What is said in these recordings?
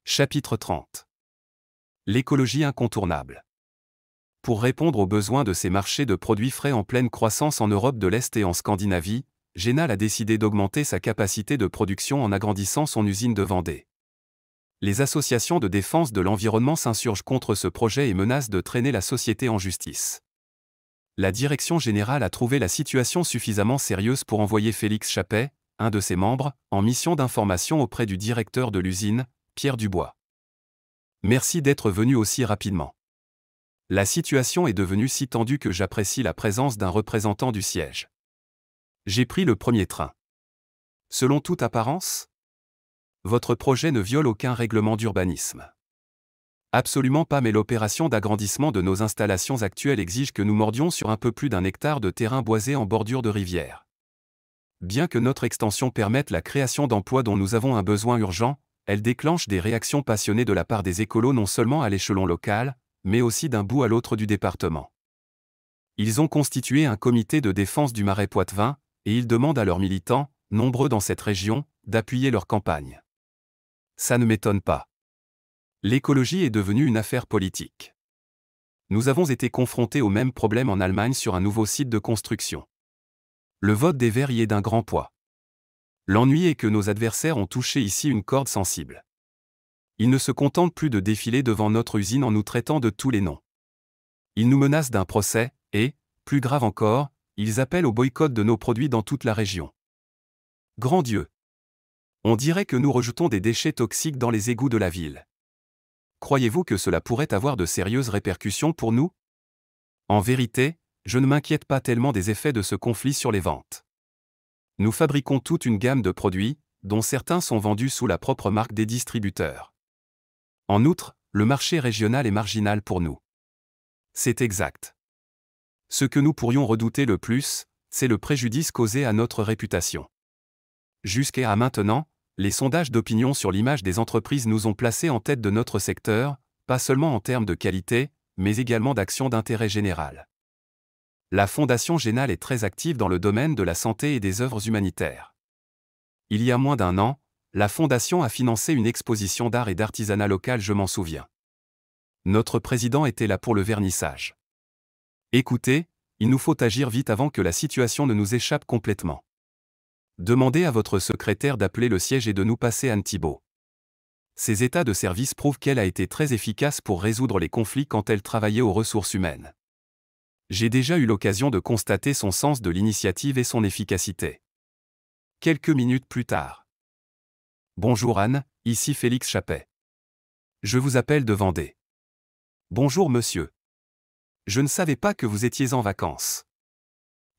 Chapitre 30. L'écologie incontournable. Pour répondre aux besoins de ces marchés de produits frais en pleine croissance en Europe de l'Est et en Scandinavie, Genal a décidé d'augmenter sa capacité de production en agrandissant son usine de Vendée. Les associations de défense de l'environnement s'insurgent contre ce projet et menacent de traîner la société en justice. La direction générale a trouvé la situation suffisamment sérieuse pour envoyer Félix Chappet, un de ses membres, en mission d'information auprès du directeur de l'usine, Pierre Dubois. Merci d'être venu aussi rapidement. La situation est devenue si tendue que j'apprécie la présence d'un représentant du siège. J'ai pris le premier train. Selon toute apparence, votre projet ne viole aucun règlement d'urbanisme. Absolument pas, mais l'opération d'agrandissement de nos installations actuelles exige que nous mordions sur un peu plus d'1 hectare de terrain boisé en bordure de rivière. Bien que notre extension permette la création d'emplois dont nous avons un besoin urgent, elle déclenche des réactions passionnées de la part des écolos non seulement à l'échelon local, mais aussi d'un bout à l'autre du département. Ils ont constitué un comité de défense du Marais Poitevin, et ils demandent à leurs militants, nombreux dans cette région, d'appuyer leur campagne. Ça ne m'étonne pas. L'écologie est devenue une affaire politique. Nous avons été confrontés au même problème en Allemagne sur un nouveau site de construction. Le vote des Verts y est d'un grand poids. L'ennui est que nos adversaires ont touché ici une corde sensible. Ils ne se contentent plus de défiler devant notre usine en nous traitant de tous les noms. Ils nous menacent d'un procès, et, plus grave encore, ils appellent au boycott de nos produits dans toute la région. Grand Dieu! On dirait que nous rejetons des déchets toxiques dans les égouts de la ville. Croyez-vous que cela pourrait avoir de sérieuses répercussions pour nous? En vérité, je ne m'inquiète pas tellement des effets de ce conflit sur les ventes. Nous fabriquons toute une gamme de produits, dont certains sont vendus sous la propre marque des distributeurs. En outre, le marché régional est marginal pour nous. C'est exact. Ce que nous pourrions redouter le plus, c'est le préjudice causé à notre réputation. Jusqu'à maintenant, les sondages d'opinion sur l'image des entreprises nous ont placés en tête de notre secteur, pas seulement en termes de qualité, mais également d'action d'intérêt général. La Fondation Genal est très active dans le domaine de la santé et des œuvres humanitaires. Il y a moins d'1 an, la Fondation a financé une exposition d'art et d'artisanat local, je m'en souviens. Notre président était là pour le vernissage. Écoutez, il nous faut agir vite avant que la situation ne nous échappe complètement. Demandez à votre secrétaire d'appeler le siège et de nous passer Anne Thibault. Ses états de service prouvent qu'elle a été très efficace pour résoudre les conflits quand elle travaillait aux ressources humaines. J'ai déjà eu l'occasion de constater son sens de l'initiative et son efficacité. Quelques minutes plus tard. Bonjour Anne, ici Félix Chappet. Je vous appelle de Vendée. Bonjour monsieur. Je ne savais pas que vous étiez en vacances.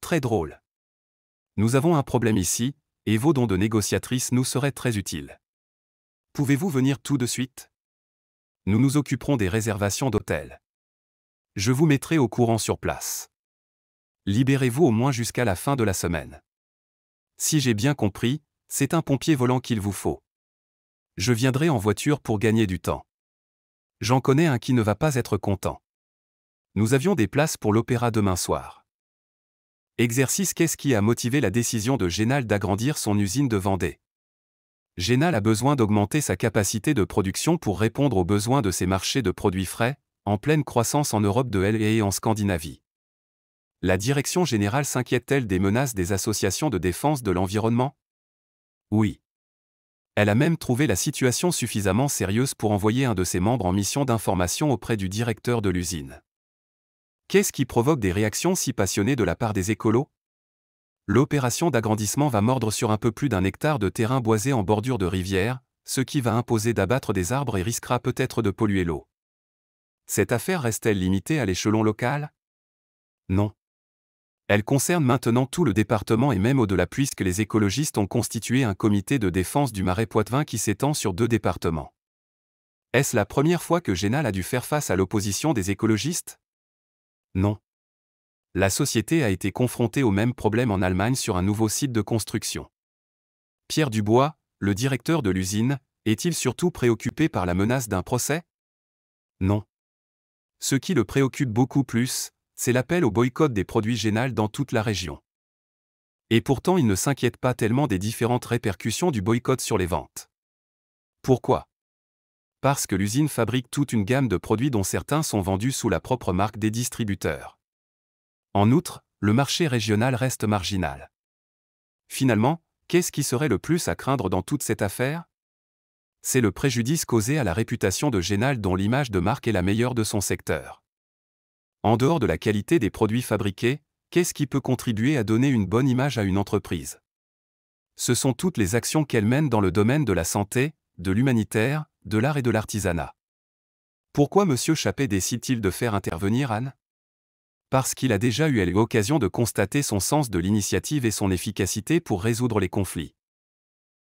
Très drôle. Nous avons un problème ici, et vos dons de négociatrice nous seraient très utiles. Pouvez-vous venir tout de suite? Nous nous occuperons des réservations d'hôtels. Je vous mettrai au courant sur place. Libérez-vous au moins jusqu'à la fin de la semaine. Si j'ai bien compris, c'est un pompier volant qu'il vous faut. Je viendrai en voiture pour gagner du temps. J'en connais un qui ne va pas être content. Nous avions des places pour l'opéra demain soir. Exercice. Qu'est-ce qui a motivé la décision de Genal d'agrandir son usine de Vendée? Genal a besoin d'augmenter sa capacité de production pour répondre aux besoins de ses marchés de produits frais, en pleine croissance en Europe de l'Est et en Scandinavie. La direction générale s'inquiète-t-elle des menaces des associations de défense de l'environnement? Oui. Elle a même trouvé la situation suffisamment sérieuse pour envoyer un de ses membres en mission d'information auprès du directeur de l'usine. Qu'est-ce qui provoque des réactions si passionnées de la part des écolos? L'opération d'agrandissement va mordre sur un peu plus d'1 hectare de terrain boisé en bordure de rivière, ce qui va imposer d'abattre des arbres et risquera peut-être de polluer l'eau. Cette affaire reste-t-elle limitée à l'échelon local? Non. Elle concerne maintenant tout le département et même au-delà puisque les écologistes ont constitué un comité de défense du Marais Poitevin qui s'étend sur 2 départements. Est-ce la première fois que Genal a dû faire face à l'opposition des écologistes? Non. La société a été confrontée au même problème en Allemagne sur un nouveau site de construction. Pierre Dubois, le directeur de l'usine, est-il surtout préoccupé par la menace d'un procès? Non. Ce qui le préoccupe beaucoup plus, c'est l'appel au boycott des produits Genal dans toute la région. Et pourtant il ne s'inquiète pas tellement des différentes répercussions du boycott sur les ventes. Pourquoi? Parce que l'usine fabrique toute une gamme de produits dont certains sont vendus sous la propre marque des distributeurs. En outre, le marché régional reste marginal. Finalement, qu'est-ce qui serait le plus à craindre dans toute cette affaire? C'est le préjudice causé à la réputation de Génal dont l'image de marque est la meilleure de son secteur. En dehors de la qualité des produits fabriqués, qu'est-ce qui peut contribuer à donner une bonne image à une entreprise? Ce sont toutes les actions qu'elle mène dans le domaine de la santé, de l'humanitaire, de l'art et de l'artisanat. Pourquoi M. Chappé décide-t-il de faire intervenir Anne? Parce qu'il a déjà eu l'occasion de constater son sens de l'initiative et son efficacité pour résoudre les conflits.